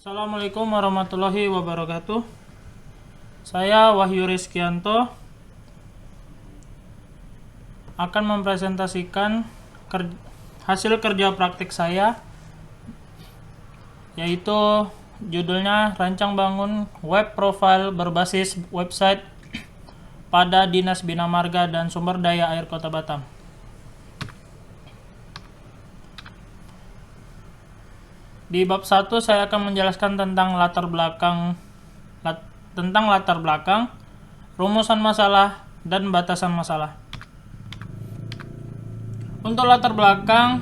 Assalamualaikum warahmatullahi wabarakatuh. Saya Wahyu Rizkianto akan mempresentasikan hasil kerja praktik saya, yaitu judulnya Rancang Bangun Web Profile Berbasis Website pada Dinas Bina Marga dan Sumber Daya Air Kota Batam. Di bab 1 saya akan menjelaskan tentang latar belakang, rumusan masalah, dan batasan masalah. Untuk latar belakang,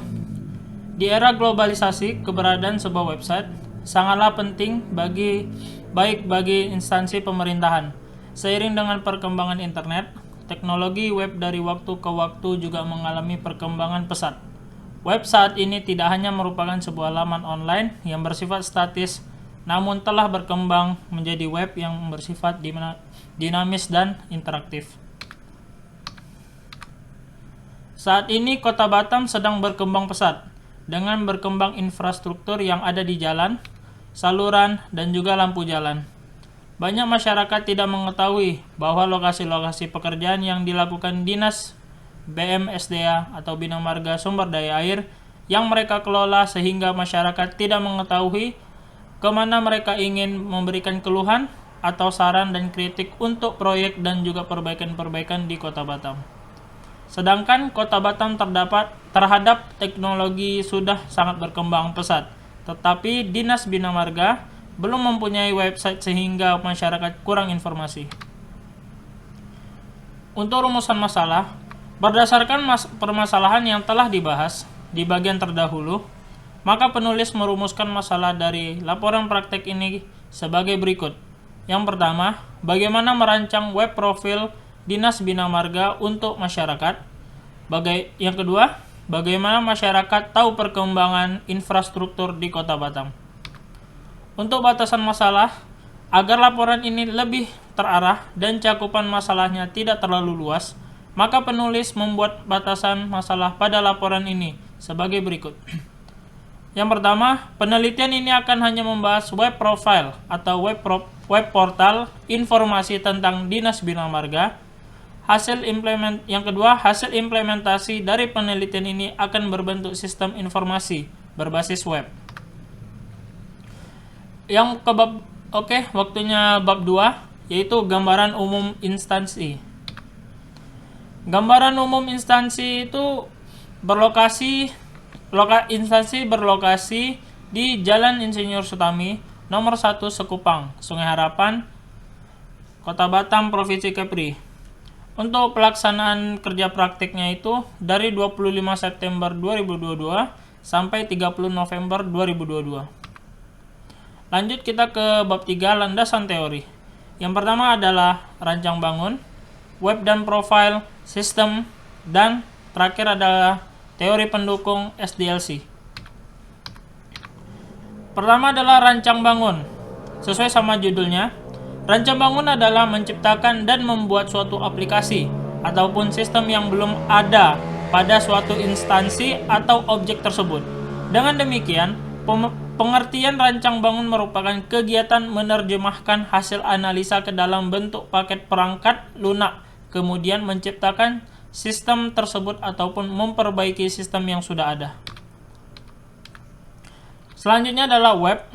di era globalisasi, keberadaan sebuah website sangatlah penting baik bagi instansi pemerintahan. Seiring dengan perkembangan internet, teknologi web dari waktu ke waktu juga mengalami perkembangan pesat. Web saat ini tidak hanya merupakan sebuah laman online yang bersifat statis, namun telah berkembang menjadi web yang bersifat dinamis dan interaktif. Saat ini Kota Batam sedang berkembang pesat dengan berkembang infrastruktur yang ada di jalan, saluran, dan juga lampu jalan. Banyak masyarakat tidak mengetahui bahwa lokasi-lokasi pekerjaan yang dilakukan Dinas BMSDA atau Bina Marga Sumber Daya Air yang mereka kelola, sehingga masyarakat tidak mengetahui kemana mereka ingin memberikan keluhan atau saran dan kritik untuk proyek dan juga perbaikan-perbaikan di Kota Batam. Sedangkan Kota Batam terhadap teknologi sudah sangat berkembang pesat, tetapi Dinas Bina Marga belum mempunyai website sehingga masyarakat kurang informasi. Untuk rumusan masalah, berdasarkan permasalahan yang telah dibahas di bagian terdahulu, maka penulis merumuskan masalah dari laporan praktek ini sebagai berikut. Yang pertama, bagaimana merancang web profil Dinas Bina Marga untuk masyarakat. Yang kedua, bagaimana masyarakat tahu perkembangan infrastruktur di Kota Batam. Untuk batasan masalah, agar laporan ini lebih terarah dan cakupan masalahnya tidak terlalu luas, maka penulis membuat batasan masalah pada laporan ini sebagai berikut. Yang pertama, penelitian ini akan hanya membahas web profile atau web portal informasi tentang Dinas Bina Marga. Yang kedua, hasil implementasi dari penelitian ini akan berbentuk sistem informasi berbasis web. Waktunya bab 2, yaitu gambaran umum instansi. Gambaran umum instansi itu instansi berlokasi di Jalan Insinyur Sutami, nomor 1 Sekupang, Sungai Harapan, Kota Batam, Provinsi Kepri. Untuk pelaksanaan kerja praktiknya itu dari 25 September 2022 sampai 30 November 2022. Lanjut kita ke bab 3, landasan teori. Yang pertama adalah rancang bangun, web dan profile, sistem, dan terakhir adalah teori pendukung SDLC. Pertama adalah rancang bangun. Sesuai sama judulnya, rancang bangun adalah menciptakan dan membuat suatu aplikasi ataupun sistem yang belum ada pada suatu instansi atau objek tersebut. Dengan demikian, pengertian rancang bangun merupakan kegiatan menerjemahkan hasil analisa ke dalam bentuk paket perangkat lunak, kemudian menciptakan sistem tersebut ataupun memperbaiki sistem yang sudah ada. Selanjutnya adalah web,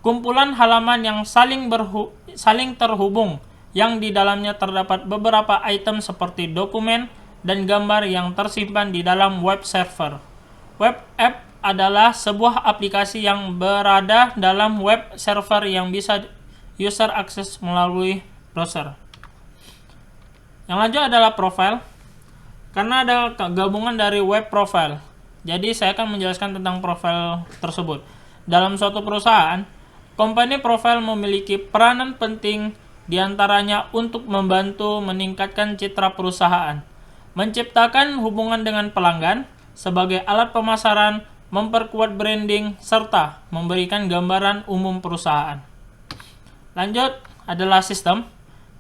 kumpulan halaman yang saling terhubung yang di dalamnya terdapat beberapa item seperti dokumen dan gambar yang tersimpan di dalam web server. Web app adalah sebuah aplikasi yang berada dalam web server yang bisa user akses melalui browser. Yang lanjut adalah profile. Karena ada gabungan dari web profile, jadi saya akan menjelaskan tentang profile tersebut. Dalam suatu perusahaan, company profile memiliki peranan penting diantaranya untuk membantu meningkatkan citra perusahaan, menciptakan hubungan dengan pelanggan sebagai alat pemasaran, memperkuat branding, serta memberikan gambaran umum perusahaan. Lanjut adalah sistem.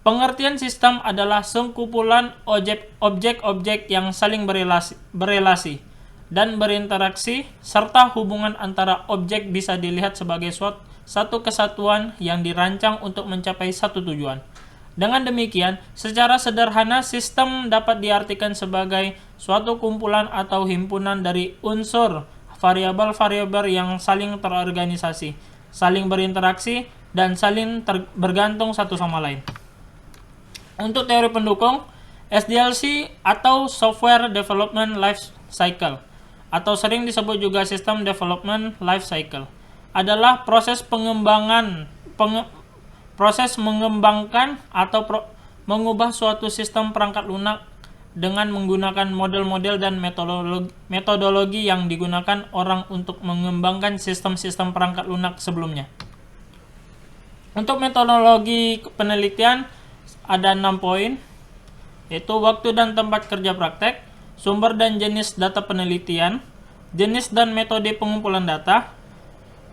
Pengertian sistem adalah sekumpulan objek-objek yang saling berelasi dan berinteraksi, serta hubungan antara objek bisa dilihat sebagai satu kesatuan yang dirancang untuk mencapai satu tujuan. Dengan demikian, secara sederhana sistem dapat diartikan sebagai suatu kumpulan atau himpunan dari unsur variabel-variabel yang saling terorganisasi, saling berinteraksi, dan saling bergantung satu sama lain. Untuk teori pendukung, SDLC atau Software Development Life Cycle, atau sering disebut juga System Development Life Cycle, adalah proses mengembangkan atau mengubah suatu sistem perangkat lunak dengan menggunakan model-model dan metodologi yang digunakan orang untuk mengembangkan sistem-sistem perangkat lunak sebelumnya. Untuk metodologi penelitian ada 6 poin, yaitu waktu dan tempat kerja praktek, sumber dan jenis data penelitian, jenis dan metode pengumpulan data.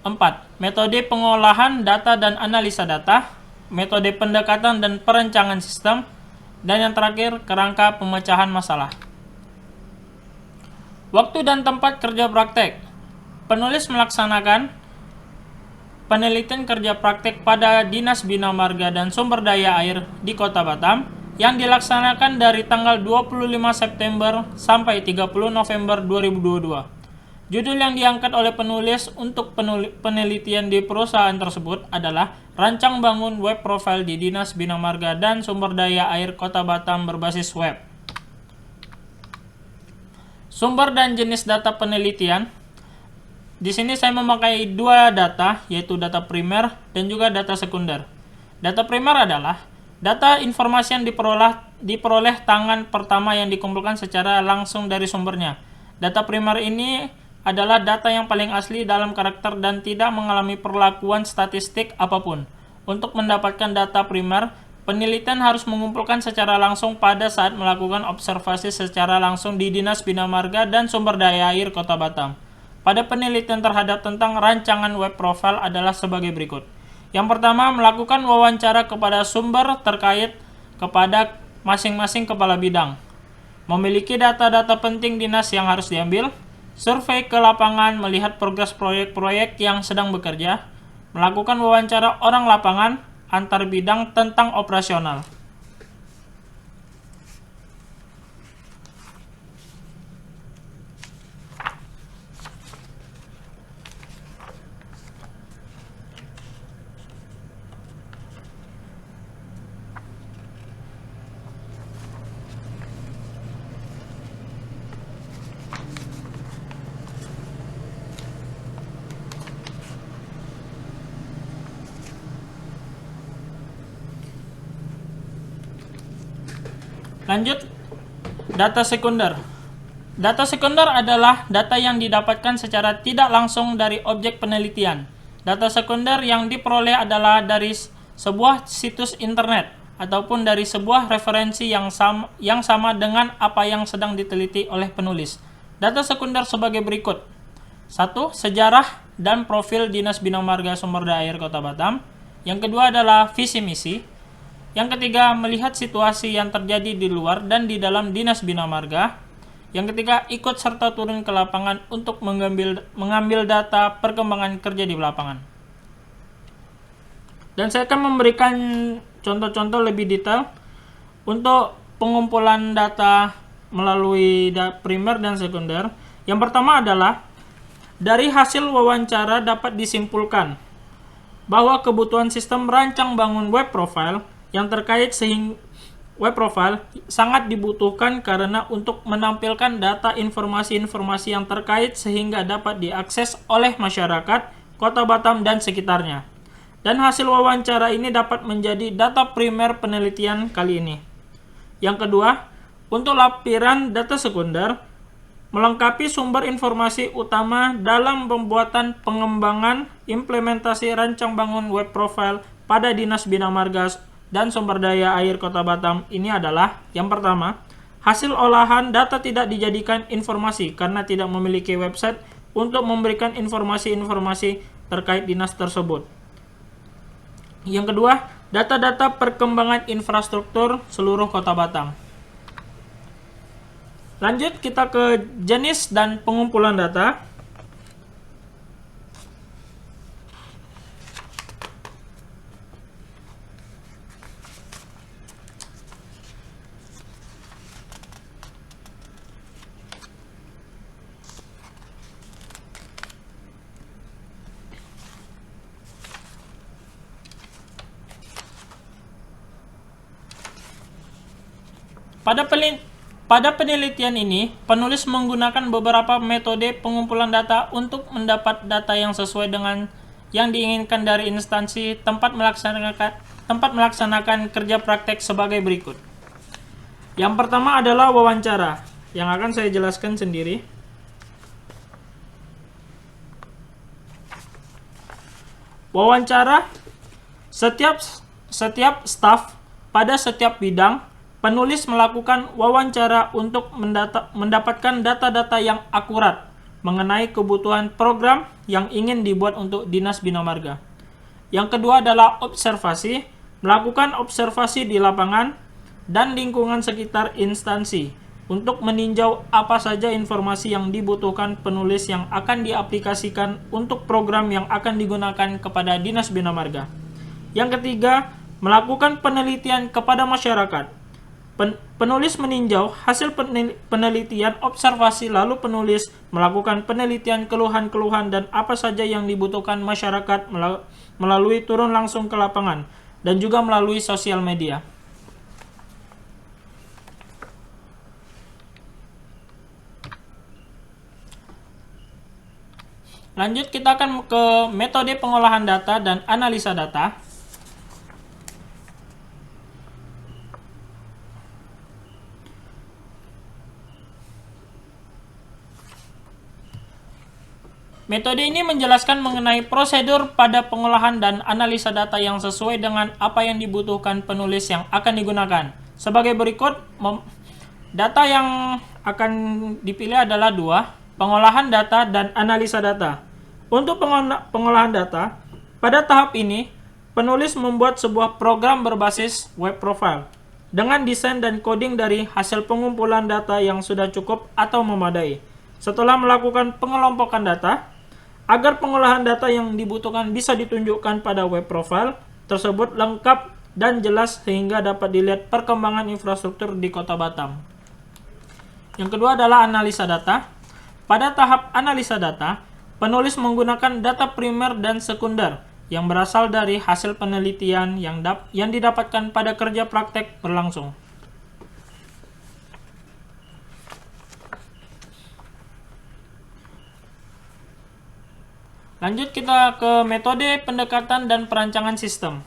4. Metode pengolahan data dan analisa data, metode pendekatan dan perencanaan sistem, dan yang terakhir, kerangka pemecahan masalah. Waktu dan tempat kerja praktek. Penulis melaksanakan penelitian kerja praktek pada Dinas Bina Marga dan Sumber Daya Air di Kota Batam yang dilaksanakan dari tanggal 25 September sampai 30 November 2022. Judul yang diangkat oleh penulis untuk penelitian di perusahaan tersebut adalah Rancang Bangun Web Profile di Dinas Bina Marga dan Sumber Daya Air Kota Batam berbasis web. Sumber dan jenis data penelitian. Di sini saya memakai dua data, yaitu data primer dan juga data sekunder. Data primer adalah data informasi yang diperoleh tangan pertama yang dikumpulkan secara langsung dari sumbernya. Data primer ini adalah data yang paling asli dalam karakter dan tidak mengalami perlakuan statistik apapun. Untuk mendapatkan data primer, penelitian harus mengumpulkan secara langsung pada saat melakukan observasi secara langsung di Dinas Bina Marga dan Sumber Daya Air Kota Batam. Pada penelitian terhadap tentang rancangan web profile adalah sebagai berikut. Yang pertama, melakukan wawancara kepada sumber terkait kepada masing-masing kepala bidang. Memiliki data-data penting dinas yang harus diambil. Survei ke lapangan melihat progres proyek-proyek yang sedang bekerja, melakukan wawancara orang lapangan antar bidang tentang operasional. Lanjut, data sekunder. Data sekunder adalah data yang didapatkan secara tidak langsung dari objek penelitian. Data sekunder yang diperoleh adalah dari sebuah situs internet ataupun dari sebuah referensi yang sama dengan apa yang sedang diteliti oleh penulis. Data sekunder sebagai berikut. 1. Sejarah dan profil Dinas Bina Marga Sumber Daya Air Kota Batam. Yang kedua adalah visi misi. Yang ketiga, melihat situasi yang terjadi di luar dan di dalam Dinas Bina Marga. Yang ketiga, ikut serta turun ke lapangan untuk mengambil data perkembangan kerja di lapangan. Dan saya akan memberikan contoh-contoh lebih detail untuk pengumpulan data melalui primer dan sekunder. Yang pertama adalah, dari hasil wawancara dapat disimpulkan bahwa kebutuhan sistem rancang bangun web profile yang terkait sehingga web profile sangat dibutuhkan karena untuk menampilkan data informasi-informasi yang terkait sehingga dapat diakses oleh masyarakat Kota Batam dan sekitarnya. Dan hasil wawancara ini dapat menjadi data primer penelitian kali ini. Yang kedua, untuk lampiran data sekunder, melengkapi sumber informasi utama dalam pembuatan pengembangan implementasi rancang bangun web profile pada Dinas Bina Marga dan Sumber Daya Air Kota Batam ini adalah, yang pertama, hasil olahan data tidak dijadikan informasi karena tidak memiliki website untuk memberikan informasi-informasi terkait dinas tersebut. Yang kedua, data-data perkembangan infrastruktur seluruh Kota Batam. Lanjut kita ke jenis dan pengumpulan data. Pada penelitian ini, penulis menggunakan beberapa metode pengumpulan data untuk mendapat data yang sesuai dengan yang diinginkan dari instansi tempat melaksanakan kerja praktek sebagai berikut. Yang pertama adalah wawancara, yang akan saya jelaskan sendiri. Wawancara, setiap staf pada setiap bidang, penulis melakukan wawancara untuk mendapatkan data-data yang akurat mengenai kebutuhan program yang ingin dibuat untuk Dinas Bina Marga. Yang kedua adalah observasi, melakukan observasi di lapangan dan lingkungan sekitar instansi untuk meninjau apa saja informasi yang dibutuhkan penulis yang akan diaplikasikan untuk program yang akan digunakan kepada Dinas Bina Marga. Yang ketiga, melakukan penelitian kepada masyarakat. Penulis meninjau hasil penelitian observasi, lalu penulis melakukan penelitian keluhan-keluhan dan apa saja yang dibutuhkan masyarakat melalui turun langsung ke lapangan dan juga melalui sosial media. Lanjut, kita akan ke metode pengolahan data dan analisa data. Metode ini menjelaskan mengenai prosedur pada pengolahan dan analisa data yang sesuai dengan apa yang dibutuhkan penulis yang akan digunakan. Sebagai berikut, data yang akan dipilih adalah dua, pengolahan data dan analisa data. Untuk pengolahan data, pada tahap ini, penulis membuat sebuah program berbasis web profile dengan desain dan coding dari hasil pengumpulan data yang sudah cukup atau memadai. Setelah melakukan pengelompokan data, agar pengolahan data yang dibutuhkan bisa ditunjukkan pada web profile tersebut lengkap dan jelas sehingga dapat dilihat perkembangan infrastruktur di Kota Batam. Yang kedua adalah analisa data. Pada tahap analisa data, penulis menggunakan data primer dan sekunder yang berasal dari hasil penelitian yang didapatkan pada kerja praktek berlangsung. Lanjut kita ke metode pendekatan dan perancangan sistem.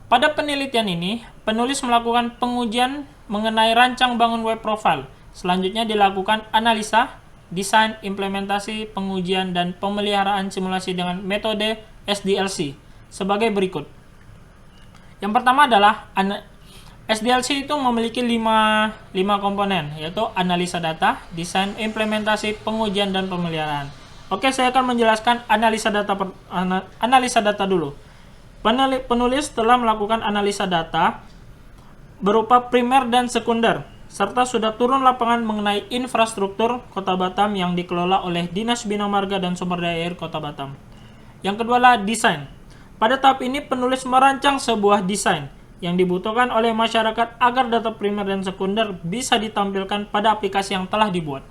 Pada penelitian ini, penulis melakukan pengujian mengenai rancang bangun web profile. Selanjutnya dilakukan analisa, desain, implementasi, pengujian, dan pemeliharaan simulasi dengan metode SDLC sebagai berikut. Yang pertama adalah SDLC itu memiliki 5 komponen, yaitu analisa data, desain, implementasi, pengujian, dan pemeliharaan. Oke, saya akan menjelaskan analisa data dulu. Penulis telah melakukan analisa data berupa primer dan sekunder, serta sudah turun lapangan mengenai infrastruktur Kota Batam yang dikelola oleh Dinas Bina Marga dan Sumber Daya Air Kota Batam. Yang kedua adalah desain. Pada tahap ini, penulis merancang sebuah desain yang dibutuhkan oleh masyarakat agar data primer dan sekunder bisa ditampilkan pada aplikasi yang telah dibuat.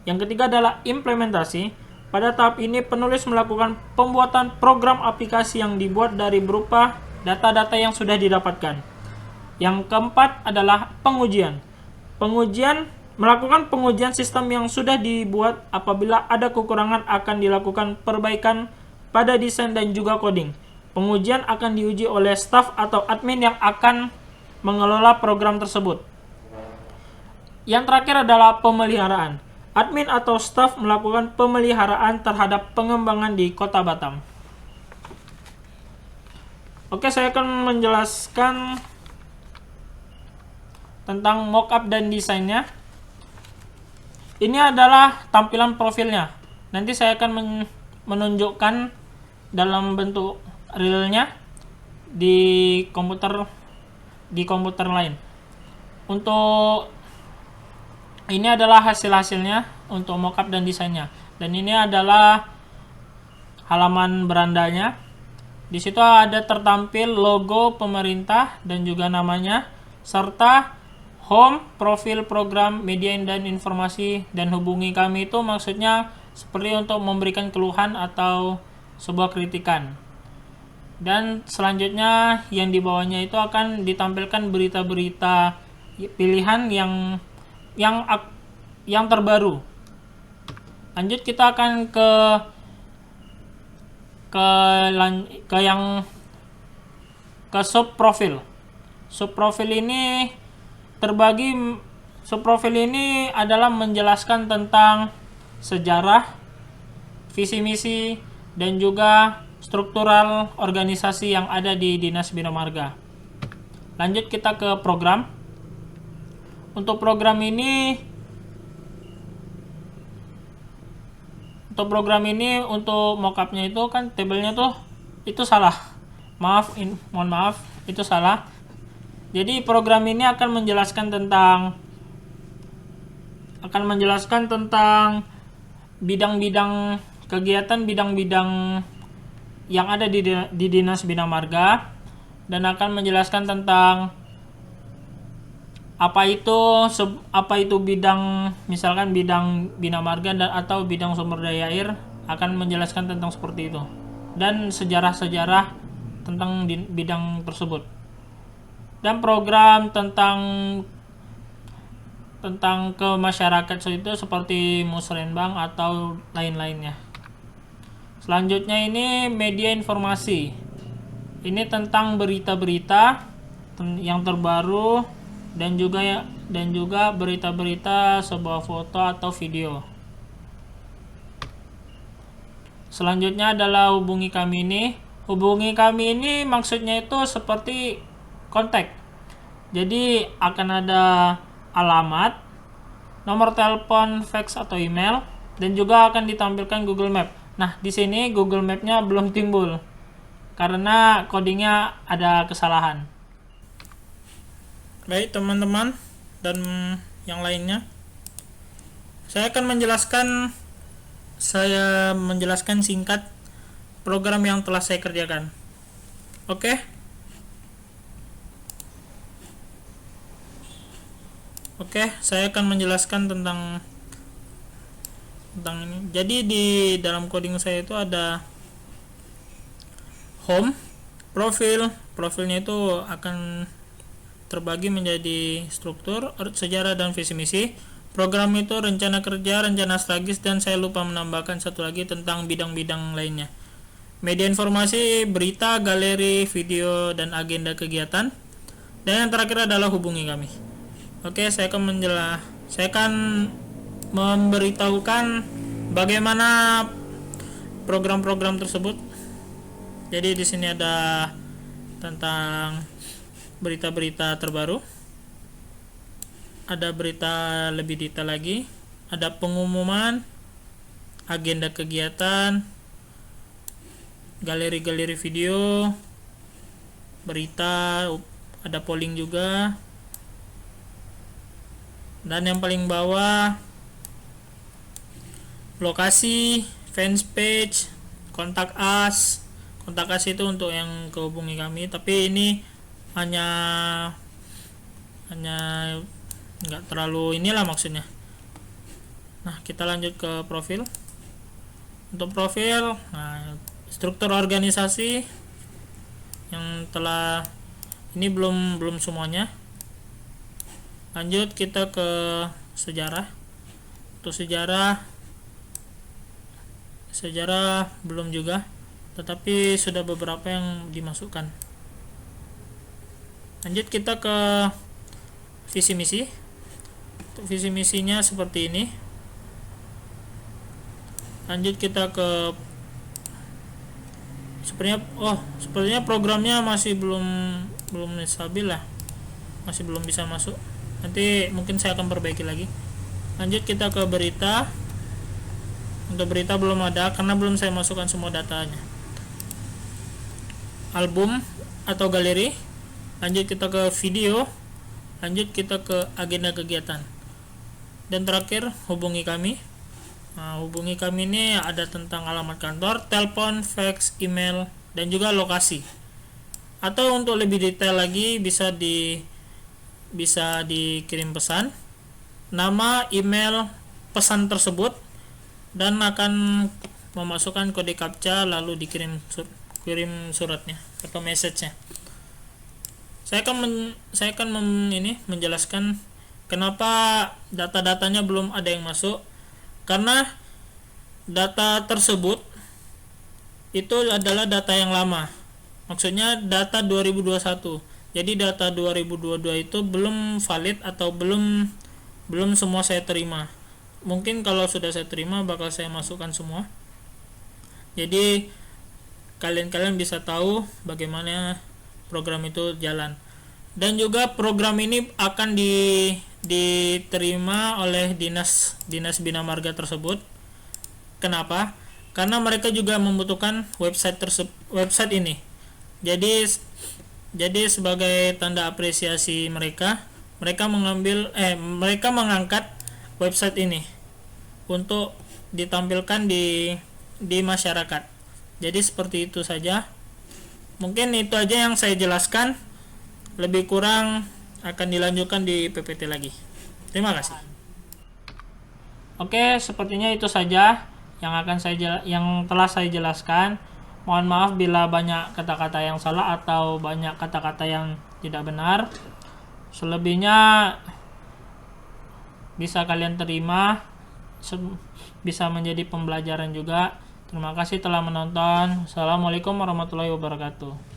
Yang ketiga adalah implementasi. Pada tahap ini, penulis melakukan pembuatan program aplikasi yang dibuat dari berupa data-data yang sudah didapatkan. Yang keempat adalah pengujian. Melakukan pengujian sistem yang sudah dibuat. Apabila ada kekurangan, akan dilakukan perbaikan pada desain dan juga coding. Pengujian akan diuji oleh staf atau admin yang akan mengelola program tersebut. Yang terakhir adalah pemeliharaan. Admin atau staf melakukan pemeliharaan terhadap pengembangan di Kota Batam. Oke, saya akan menjelaskan tentang mockup dan desainnya. Ini adalah tampilan profilnya. Nanti saya akan menunjukkan dalam bentuk realnya di komputer lain. Untuk ini adalah hasil-hasilnya untuk mockup dan desainnya. Dan ini adalah halaman berandanya. Di situ ada tertampil logo pemerintah dan juga namanya, serta home, profil program, media dan informasi, dan hubungi kami. Itu maksudnya seperti untuk memberikan keluhan atau sebuah kritikan. Dan selanjutnya yang di bawahnya itu akan ditampilkan berita-berita pilihan yang terbaru. Lanjut kita akan ke sub profil. Sub profil ini adalah menjelaskan tentang sejarah, visi misi, dan juga struktural organisasi yang ada di Dinas Bina Marga. Lanjut kita ke program. Untuk program ini untuk mockupnya itu kan tabelnya tuh itu salah. Mohon maaf, itu salah. Jadi program ini akan menjelaskan tentang bidang-bidang kegiatan, bidang-bidang yang ada di Dinas Bina Marga, dan akan menjelaskan tentang apa itu bidang, misalkan bidang Bina Marga atau bidang sumber daya air, akan menjelaskan tentang seperti itu, dan sejarah-sejarah tentang bidang tersebut, dan program tentang ke masyarakat itu seperti musrenbang atau lain-lainnya. Selanjutnya ini media informasi. Ini tentang berita-berita yang terbaru dan juga berita-berita, sebuah foto atau video. Selanjutnya adalah hubungi kami ini. Hubungi kami ini maksudnya itu seperti kontak. Jadi akan ada alamat, nomor telepon, fax atau email, dan juga akan ditampilkan Google Map. Nah, di sini Google Map-nya belum timbul karena codingnya ada kesalahan. Baik teman-teman dan yang lainnya, saya menjelaskan singkat program yang telah saya kerjakan. Oke, saya akan menjelaskan tentang ini. Jadi di dalam coding saya itu ada home, profilnya itu akan terbagi menjadi struktur, sejarah, dan visi misi. Program itu rencana kerja, rencana strategis, dan saya lupa menambahkan satu lagi tentang bidang-bidang lainnya. Media informasi, berita, galeri, video, dan agenda kegiatan. Dan yang terakhir adalah hubungi kami. Oke, saya akan memberitahukan bagaimana program-program tersebut. Jadi di sini ada tentang berita-berita terbaru, ada berita lebih detail lagi, ada pengumuman, agenda kegiatan, galeri-galeri video, berita, ada polling juga, dan yang paling bawah lokasi, fans page, kontak us itu untuk yang kehubungi kami, tapi ini hanya nggak terlalu inilah maksudnya. Nah, kita lanjut ke profil. Untuk profil, struktur organisasi yang telah ini belum semuanya. Lanjut kita ke sejarah. Untuk sejarah belum juga, tetapi sudah beberapa yang dimasukkan. Lanjut kita ke visi misi. Untuk visi misinya seperti ini. Lanjut kita ke sepertinya programnya masih belum stabil lah, masih belum bisa masuk. Nanti mungkin saya akan perbaiki lagi. Lanjut kita ke berita. Untuk berita belum ada karena belum saya masukkan semua datanya. Album atau galeri. Lanjut kita ke video. Lanjut kita ke agenda kegiatan. Dan terakhir hubungi kami. Hubungi kami ini ada tentang alamat kantor, telepon, fax, email, dan juga lokasi. Atau untuk lebih detail lagi bisa dikirim pesan, nama, email pesan tersebut, dan akan memasukkan kode captcha lalu dikirim kirim suratnya atau message-nya. Saya akan menjelaskan kenapa data-datanya belum ada yang masuk. Karena data tersebut itu adalah data yang lama. Maksudnya data 2021. Jadi data 2022 itu belum valid atau belum semua saya terima. Mungkin kalau sudah saya terima bakal saya masukkan semua. Jadi kalian bisa tahu bagaimana program itu jalan. Dan juga program ini akan diterima oleh dinas bina marga tersebut. Kenapa? Karena mereka juga membutuhkan website ini. Jadi sebagai tanda apresiasi mereka mengangkat website ini untuk ditampilkan di masyarakat. Jadi seperti itu saja. Mungkin itu aja yang saya jelaskan. Lebih kurang akan dilanjutkan di PPT lagi. Terima kasih. Oke, sepertinya itu saja yang telah saya jelaskan. Mohon maaf bila banyak kata-kata yang salah atau banyak kata-kata yang tidak benar. Selebihnya bisa kalian terima, bisa menjadi pembelajaran juga. Terima kasih telah menonton. Assalamualaikum warahmatullahi wabarakatuh.